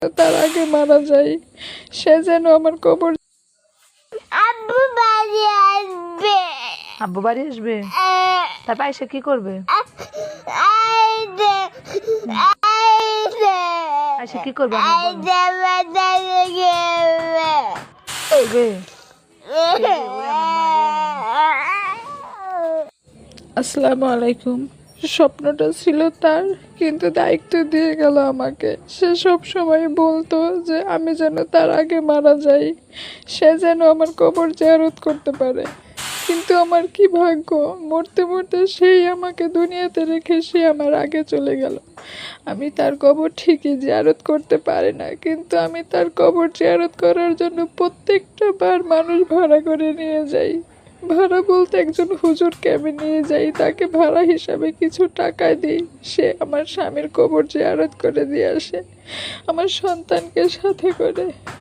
তার আগে মারা যায়, সে যেন আমার কবর। আব্বু বাড়ি আসবে? তারপর এসে কি করবে? এসে কি করবে? আসসালামু আলাইকুম। স্বপ্নটা ছিল তার, কিন্তু দায়িত্ব দিয়ে গেল আমাকে। সে সব সময় বলতো যে আমি যেন তার আগে মারা যাই, সে যেন আমার কবর জিয়ারত করতে পারে। কিন্তু আমার কি ভাগ্য, মরতে মরতে সেই আমাকে দুনিয়াতে রেখে সে আমার আগে চলে গেল। আমি তার কবর ঠিকই জিয়ারত করতে পারি না, কিন্তু আমি তার কবর জিয়ারত করার জন্য প্রত্যেকটা বার মানুষ ভাড়া করে নিয়ে যাই। ভাড়া বলতে একজন হুজুরকে আমি নিয়ে যাই, তাকে ভাড়া হিসাবে কিছু টাকা দিই, সে আমার স্বামীর কবর জিয়ারত করে দিয়ে আসে, আমার সন্তানকে সাথে করে।